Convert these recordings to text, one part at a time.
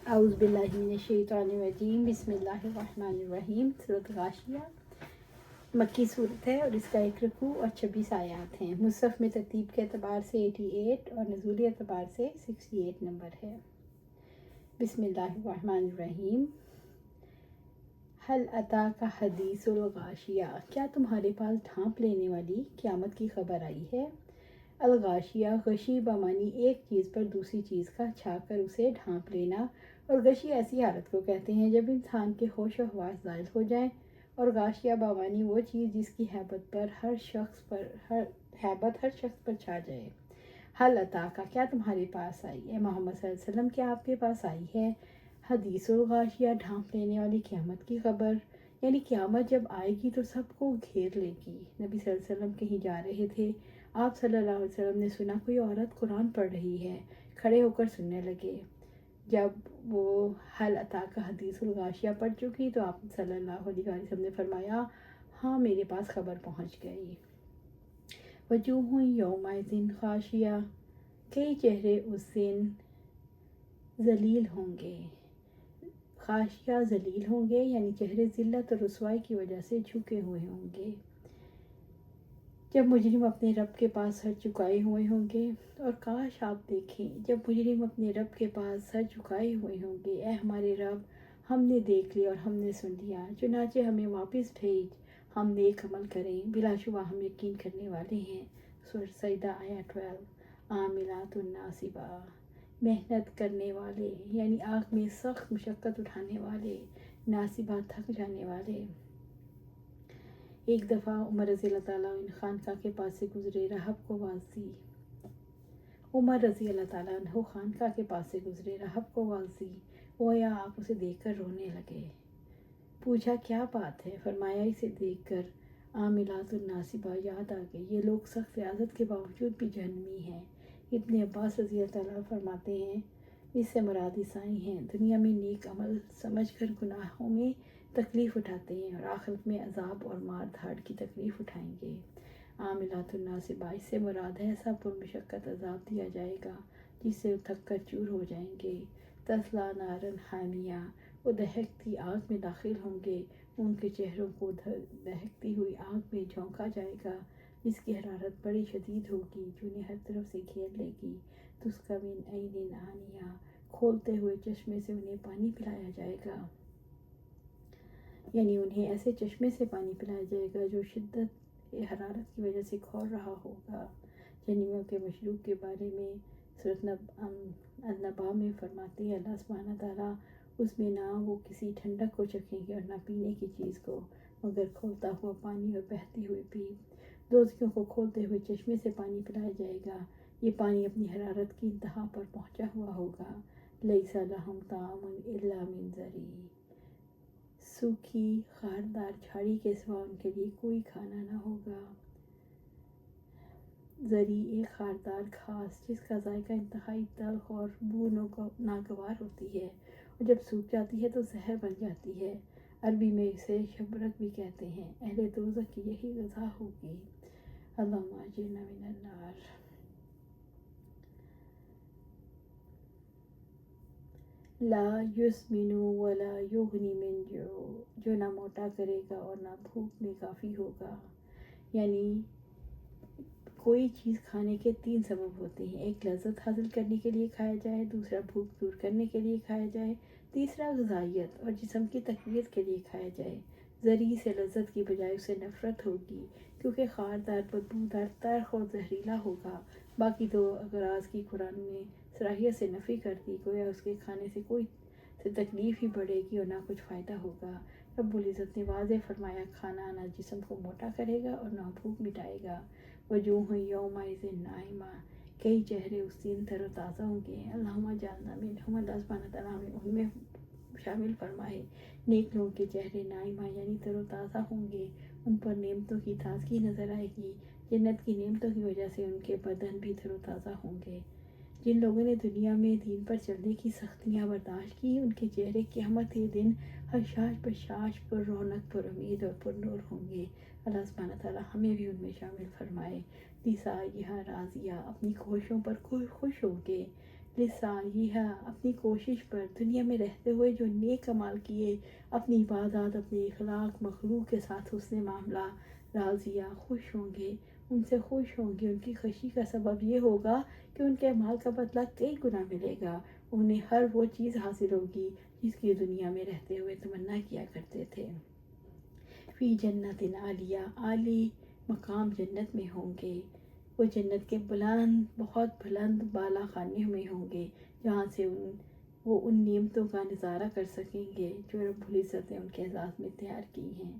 اعوذ باللہ من الشیطان الرجیم، بسم اللہ الرحمن الرحیم۔ سورۃ غاشیہ مکی صورت ہے اور اس کا 1 رکوع اور 26 آیات ہیں۔ مصحف میں ترتیب کے اعتبار سے 88 اور نزولی اعتبار سے 68 نمبر ہے۔ بسم اللہ الرحمن الرحیم۔ هل اتاک حدیث الغاشیہ، کیا تمہارے پاس ڈھانپ لینے والی قیامت کی خبر آئی ہے؟ الغاشیہ غشی بمانی ایک چیز پر دوسری چیز کا چھا کر اسے ڈھانپ لینا، اور غشی ایسی حالت کو کہتے ہیں جب انسان کے ہوش و حواس زائل ہو جائیں، اور غاشیہ بمانی وہ چیز جس کی ہیبت ہر شخص پر چھا جائے۔ حل اتاکا، کیا تمہارے پاس آئی ہے محمد صلی اللہ علیہ وسلم، کیا آپ کے پاس آئی ہے حدیث الغاشیہ ڈھانپ لینے والی قیامت کی خبر؟ یعنی قیامت جب آئے گی تو سب کو گھیر لے گی۔ نبی صلی اللہ علیہ وسلم کہیں جا رہے تھے، آپ صلی اللہ علیہ وسلم نے سنا کوئی عورت قرآن پڑھ رہی ہے، کھڑے ہو کر سننے لگے۔ جب وہ حل اتاک حدیث الغاشیہ پڑھ چکی تو آپ صلی اللہ علیہ وسلم نے فرمایا، ہاں میرے پاس خبر پہنچ گئی۔ وجوہ یومئذ خاشعہ، کئی چہرے اس دن ذلیل ہوں گے۔ خاشعہ ذلیل ہوں گے، یعنی چہرے ذلت اور رسوائی کی وجہ سے جھکے ہوئے ہوں گے۔ جب مجرم اپنے رب کے پاس سر جھکائے ہوئے ہوں گے، اور کاش آپ دیکھیں جب مجرم اپنے رب کے پاس سر جھکائے ہوئے ہوں گے، اے ہمارے رب، ہم نے دیکھ لیا اور ہم نے سن لیا، چنانچہ ہمیں واپس بھیج، ہم نیک عمل کریں، بلا شبہ ہم یقین کرنے والے ہیں۔ سورۃ سجدہ آیہ 12۔ عاملات ناصبہ، محنت کرنے والے، یعنی آگ میں سخت مشقت اٹھانے والے، ناصبہ تھک جانے والے۔ ایک دفعہ عمر رضی اللہ تعالیٰ عنہ خانقاہ کے پاس سے گزرے، راہب کو آواز دی۔ عمر رضی اللہ تعالیٰ عنہ خانقاہ کے پاس سے گزرے، راہب کو آواز دی، گویا آپ اسے دیکھ کر رونے لگے۔ پوچھا کیا بات ہے؟ فرمایا اسے دیکھ کر عاملات الناصبہ یاد آ گئی، یہ لوگ سخت ریاضت کے باوجود بھی جہنمی ہیں۔ ابن عباس رضی اللہ تعالیٰ فرماتے ہیں، اس سے مراد عیسائی ہیں، دنیا میں نیک عمل سمجھ کر گناہوں میں تکلیف اٹھاتے ہیں، اور آخرت میں عذاب اور مار دھاڑ کی تکلیف اٹھائیں گے۔ عاملات الناصبہ، اس سے مراد ہے ایسا پرمشقت عذاب دیا جائے گا جس سے وہ تھک کر چور ہو جائیں گے۔ تصلیٰ نارا حامیہ، وہ دہکتی آگ میں داخل ہوں گے، ان کے چہروں کو دہکتی ہوئی آگ میں جھونکا جائے گا جس کی حرارت بڑی شدید ہوگی، جو انہیں ہر طرف سے گھیر لے گی۔ تسقیٰ من عین آنیہ، کھولتے ہوئے چشمے سے انہیں پانی پلایا جائے گا، یعنی انہیں ایسے چشمے سے پانی پلایا جائے گا جو شدت حرارت کی وجہ سے کھول رہا ہوگا۔ جہنمیوں کے مشروب کے بارے میں سورۃ النبا میں فرماتے ہیں، اللہ سبحانہ تعالیٰ اس میں نہ وہ کسی ٹھنڈک کو چکھیں گے اور نہ پینے کی چیز کو، مگر کھولتا ہوا پانی اور بہتی ہوئی پیپ۔ دوزخیوں کو کھولتے ہوئے چشمے سے پانی پلایا جائے گا، یہ پانی اپنی حرارت کی انتہا پر پہنچا ہوا ہوگا۔ لیس لہم طعام الا من ضریع، سوکھی خاردار جھاڑی کے سوا ان کے لیے کوئی کھانا نہ ہوگا۔ ضریع ایک خاردار گھاس جس کا ذائقہ انتہائی تلخ اور بو ناگوار ہوتی ہے، اور جب سوکھ جاتی ہے تو زہر بن جاتی ہے۔ عربی میں اسے شبرک بھی کہتے ہیں۔ اہل دوزخ کی یہی غذا ہوگی۔ اللہم اجرنا من النار۔ لا یسمن ولا یغنی من جوع، جو نہ موٹا کرے گا اور نہ بھوک میں کافی ہوگا۔ یعنی کوئی چیز کھانے کے 3 سبب ہوتے ہیں، ایک لذت حاصل کرنے کے لیے کھایا جائے، دوسرا بھوک دور کرنے کے لیے کھایا جائے، تیسرا غذائیت اور جسم کی تقویت کے لیے کھایا جائے۔ ذریع سے لذت کی بجائے اسے نفرت ہوگی، کیونکہ خاردار، بدبودار، تلخ اور زہریلا ہوگا۔ باقی 2 اغراض کی قرآن نے صراحت سے نفی کر دی، گویا اس کے کھانے سے تکلیف ہی بڑھے گی اور نہ کچھ فائدہ ہوگا۔ رب العزت نے واضح فرمایا، کھانا نہ جسم کو موٹا کرے گا اور نہ بھوک مٹائے گا۔ وجوہ یومئذ ناعمہ، کئی چہرے اس دن تر و تازہ ہوں گے۔ اللہم اجعلنا منہم، اللہ سبحانہ تعالیٰ ہمیں ان میں شامل فرمائے۔ نیک لوگوں کے چہرے ناعمہ یعنی تر و تازہ ہوں گے، ان پر نعمتوں کی تازگی نظر آئے گی، جنت کی نعمتوں کی وجہ سے ان کے بدن بھی تر و تازہ ہوں گے۔ جن لوگوں نے دنیا میں دین پر چلنے کی سختیاں برداشت کی، ان کے چہرے قیامت کے دن حشاش بشاش، پر رونق، پر امید اور پر نور ہوں گے۔ اللہ سبحانہ تعالیٰ ہمیں بھی ان میں شامل فرمائے۔ نساء راضیہ، اپنی خواہشوں پر خوش ہو کے لسعیہا اپنی کوشش پر دنیا میں رہتے ہوئے جو نیک عمال کیے، اپنی عبادات، اپنے اخلاق، مخلوق کے ساتھ حسن معاملہ، راضیہ خوش ہوں گے، ان سے خوش ہوں گے۔ ان کی خوشی کا سبب یہ ہوگا کہ ان کے اعمال کا بدلہ کئی گنا ملے گا، انہیں ہر وہ چیز حاصل ہوگی جس کی دنیا میں رہتے ہوئے تمنا کیا کرتے تھے۔ فی جنت عالیہ، عالی مقام جنت میں ہوں گے، وہ جنت کے بلند، بہت بلند بالا خانے میں ہوں گے، جہاں سے وہ ان نعمتوں کا نظارہ کر سکیں گے جو رب العزت نے ان کے اعزاز میں تیار کی ہیں۔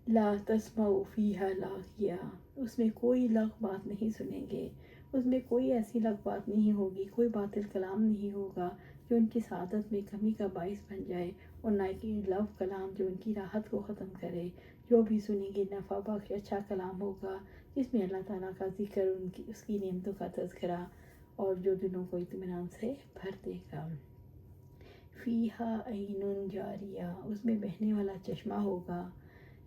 لا تسمع فیہا لاغیہ، اس میں کوئی لغو بات نہیں سنیں گے، اس میں کوئی ایسی لغو بات نہیں ہوگی، کوئی باطل کلام نہیں ہوگا جو ان کی سعادت میں کمی کا باعث بن جائے، اور نہ کہ لغو کلام جو ان کی راحت کو ختم کرے۔ جو بھی سنیں گے نفع بخش اچھا کلام ہوگا جس میں اللہ تعالیٰ کا ذکر، اس کی نعمتوں کا تذکرہ، اور جو دلوں کو اطمینان سے بھر دے گا۔ فیہا عین جاریہ، اس میں بہنے والا چشمہ ہوگا،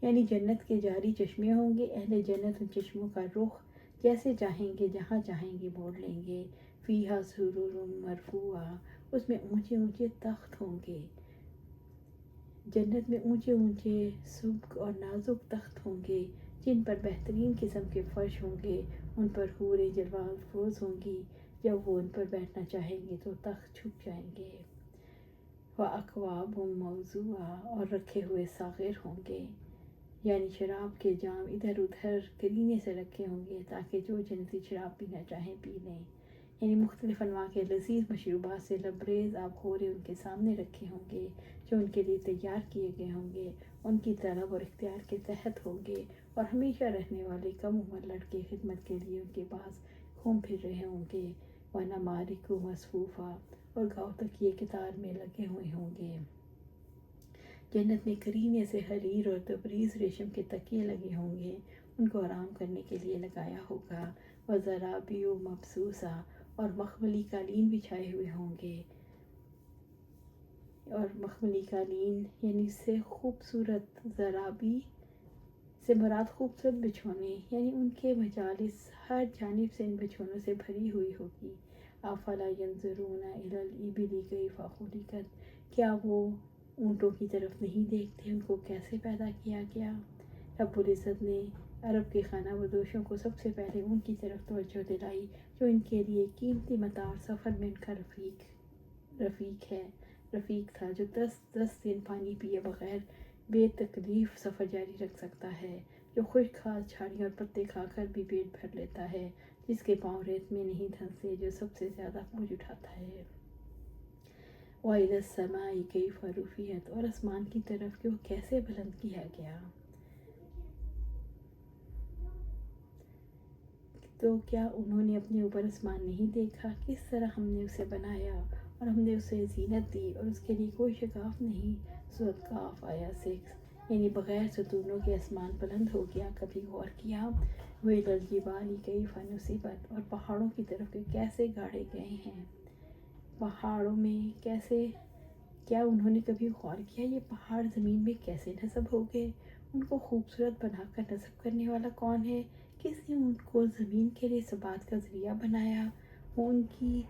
یعنی جنت کے جاری چشمے ہوں گے۔ اہل جنت ان چشموں کا رخ جیسے چاہیں گے، جہاں چاہیں گے موڑ لیں گے۔ فیہا سرر مرفوعہ، اس میں اونچے اونچے تخت ہوں گے، جنت میں اونچے اونچے سبک اور نازک تخت ہوں گے جن پر بہترین قسم کے فرش ہوں گے، ان پر حوریں جلوہ افروز ہوں گی، جب وہ ان پر بیٹھنا چاہیں گے تو تخت جھک جائیں گے۔ وَأَكْوَابٌ مَوْضُوعَةٌ، اور رکھے ہوئے ساغر ہوں گے، یعنی شراب کے جام ادھر ادھر کرینے سے رکھے ہوں گے تاکہ جو جنتی شراب پینا چاہیں پی لیں، یعنی مختلف انواع کے لذیذ مشروبات سے لبریز آبخورے ان کے سامنے رکھے ہوں گے جو ان کے لیے تیار کیے گئے ہوں گے، ان کی طلب اور اختیار کے تحت ہوں گے، اور ہمیشہ رہنے والے کم عمر لڑکے خدمت کے لیے ان کے پاس گھوم پھر رہے ہوں گے۔ وَنَمَارِقُ مَصْفُوفَةٌ، اور گاؤ تکیے قطار میں لگے ہوئے ہوں گے۔ جنت میں کرینے سے حریر اور تبریز ریشم کے تکیے لگے ہوں گے، ان کو آرام کرنے کے لیے لگایا ہوگا۔ وَزَرَابِيُّ مَبْثُوثَةٌ، اور مخملی قالین بچھائے ہوئے ہوں گے، اور مخملی قالین یعنی اس سے خوبصورت، زرابی سے مراد خوبصورت بچھونے، یعنی ان کے مجالس ہر جانب سے ان بچھونوں سے بھری ہوئی ہوگی۔ افلا ینظرون الی الابل کیف خلقت، کیا وہ اونٹوں کی طرف نہیں دیکھتے ان کو کیسے پیدا کیا گیا؟ رب العزت نے عرب کے خانہ بدوشوں کو سب سے پہلے ان کی طرف توجہ دلائی جو ان کے لیے قیمتی متاع اور سفر میں ان کا رفیق تھا، جو 10 دن پانی پیے بغیر بے تکلیف سفر جاری رکھ سکتا ہے، جو خشک گھاس، جھاڑیاں اور پتے کھا کر بھی پیٹ بھر لیتا ہے، جس کے پاؤں ریت میں نہیں دھنستے، جو سب سے زیادہ بوجھ اٹھاتا ہے۔ وَإِلَى السَّمَاءِ كَيْفَ رُفِعَتْ، اور آسمان کی طرف کہ وہ کیسے بلند کیا گیا۔ تو کیا انہوں نے اپنے اوپر آسمان نہیں دیکھا؟ کس طرح ہم نے اسے بنایا اور ہم نے اسے زینت دی اور اس کے لیے کوئی شگاف نہیں۔ سورۃ قاف آیت 6، یعنی بغیر ستونوں کے آسمان بلند ہو گیا، کبھی غور کیا؟ وَإِلَى الْجِبَالِ كَيْفَ نُصِبَتْ، اور پہاڑوں کی طرف کہ کیسے گاڑے گئے ہیں، پہاڑوں میں کیسے، کیا انہوں نے کبھی غور کیا یہ پہاڑ زمین میں کیسے نصب ہو گئے؟ ان کو خوبصورت بنا کر نصب کرنے والا کون ہے؟ کس نے ان کو زمین کے لیے ثبات کا ذریعہ بنایا؟ وہ ان کی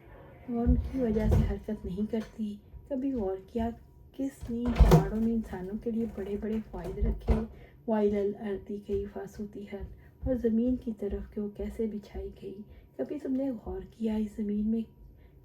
وجہ سے حرکت نہیں کرتی۔ کبھی غور کیا کس نے ان پہاڑوں میں انسانوں کے لیے بڑے بڑے فائدے رکھے؟ وَإِلَى الْأَرْضِ كَيْفَ سُطِحَتْ، اور زمین کی طرف کہ وہ کیسے بچھائی گئی۔ کبھی تم نے غور کیا اس زمین میں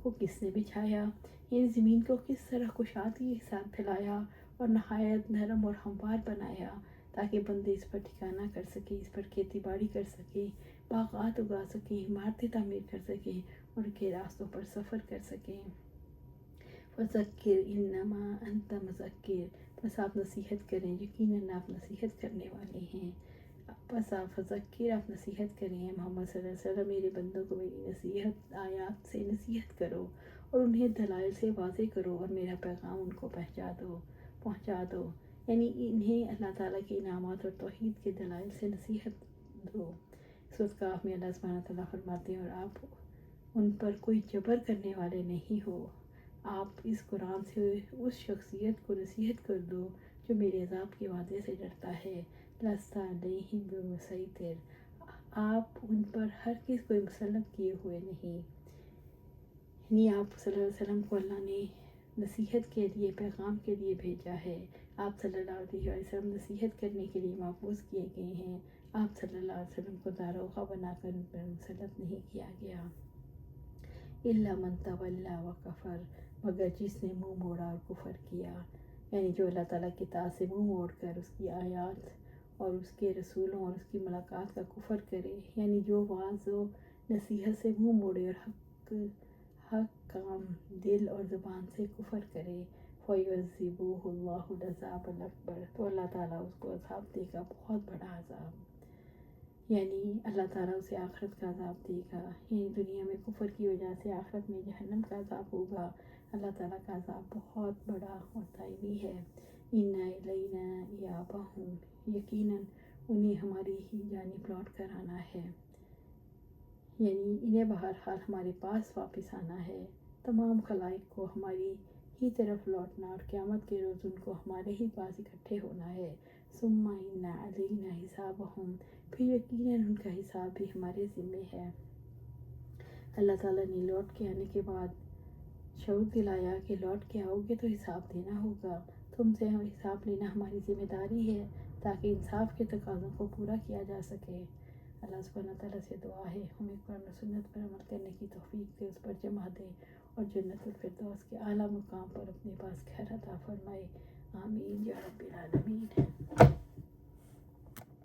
کو کس نے بچھایا؟ یعنی زمین کو کس طرح کشادگی کے ساتھ پھیلایا اور نہایت نرم اور ہموار بنایا تاکہ بندے اس پر ٹھکانہ کر سکیں، اس پر کھیتی باڑی کر سکیں، باغات اگا سکیں، عمارتیں تعمیر کر سکیں اور ان کے راستوں پر سفر کر سکیں۔ فَذَكِّرْ إِنَّمَا أَنْتَ مُذَكِّرٌ، بس آپ نصیحت کریں، یقیناً آپ نصیحت کرنے والے ہیں۔ بس آپ فذکر، آپ نصیحت کریں محمد صلی اللہ علیہ وسلم، میرے بندوں کو میری نصیحت آیات سے نصیحت کرو اور انہیں دلائل سے واضح کرو اور میرا پیغام ان کو پہنچا دو، یعنی انہیں اللہ تعالیٰ کے انعامات اور توحید کے دلائل سے نصیحت دو۔ سورۃ قاف میں اللہ سبحانہ تعالیٰ فرماتے ہیں، اور آپ ان پر کوئی جبر کرنے والے نہیں ہو، آپ اس قرآن سے اس شخصیت کو نصیحت کر دو جو میرے عذاب کے وعدے سے ڈرتا ہے۔ لَسْتَ عَلَيْهِم بِمُصَيْطِرٍ، آپ ان پر ہر چیز کوئی مسلط کیے ہوئے نہیں۔ نہیں آپ صلی اللہ علیہ وسلم کو اللہ نے نصیحت کے لیے پیغام کے لیے بھیجا ہے. آپ صلی اللہ علیہ وسلم نصیحت کرنے کے لیے مبعوث کیے گئے ہیں. آپ صلی اللہ علیہ وسلم کو داروغہ بنا کر ان پر مسلط نہیں کیا گیا. الا من تولی و کفر، مگر جس نے منہ موڑا اور کفر کیا، یعنی جو اللہ تعالیٰ کی اطاعت سے منہ موڑ کر اس کی آیات اور اس کے رسولوں اور اس کی ملاقات کا کفر کرے، یعنی جو واعظ و نصیحت سے منہ موڑے اور حق کام دل اور زبان سے کفر کرے، فَيُعَذِّبُهُ اللَّهُ الْعَذَابَ الْأَكْبَرَ، تو اللہ تعالیٰ اس کو عذاب دے گا، بہت بڑا عذاب. یعنی اللہ تعالیٰ اسے آخرت کا عذاب دے گا، یعنی دنیا میں کفر کی وجہ سے آخرت میں جہنم کا عذاب ہوگا. اللہ تعالیٰ کا عذاب بہت بڑا اور دائمی ہے. اِنَّ إِلَيْنَا إِيَابَهُمْ، یقیناً انہیں ہماری ہی جانب لوٹ کر آنا ہے، یعنی انہیں بہرحال ہمارے پاس واپس آنا ہے. تمام خلائق کو ہماری ہی طرف لوٹنا اور قیامت کے روز ان کو ہمارے ہی پاس اکٹھے ہونا ہے. ثم إِنَّ عَلَيْنَا حِسَابَهُمْ، پھر یقیناً ان کا حساب بھی ہمارے ذمے ہے. اللہ تعالیٰ نے لوٹ کے آنے کے بعد شعور دلایا کہ لوٹ کے آؤ گے تو حساب دینا ہوگا، تم سے حساب لینا ہماری ذمہ داری ہے تاکہ انصاف کے تقاضوں کو پورا کیا جا سکے. اللہ سبحانہ تعالیٰ سے دعا ہے ہمیں قرآن و سنت پر عمل کرنے کی توفیق دے، اس پر جمع دے اور جنت الفردوس کے اعلیٰ مقام پر اپنے پاس گھر عطا فرمائے. آمین یا رب العالمین.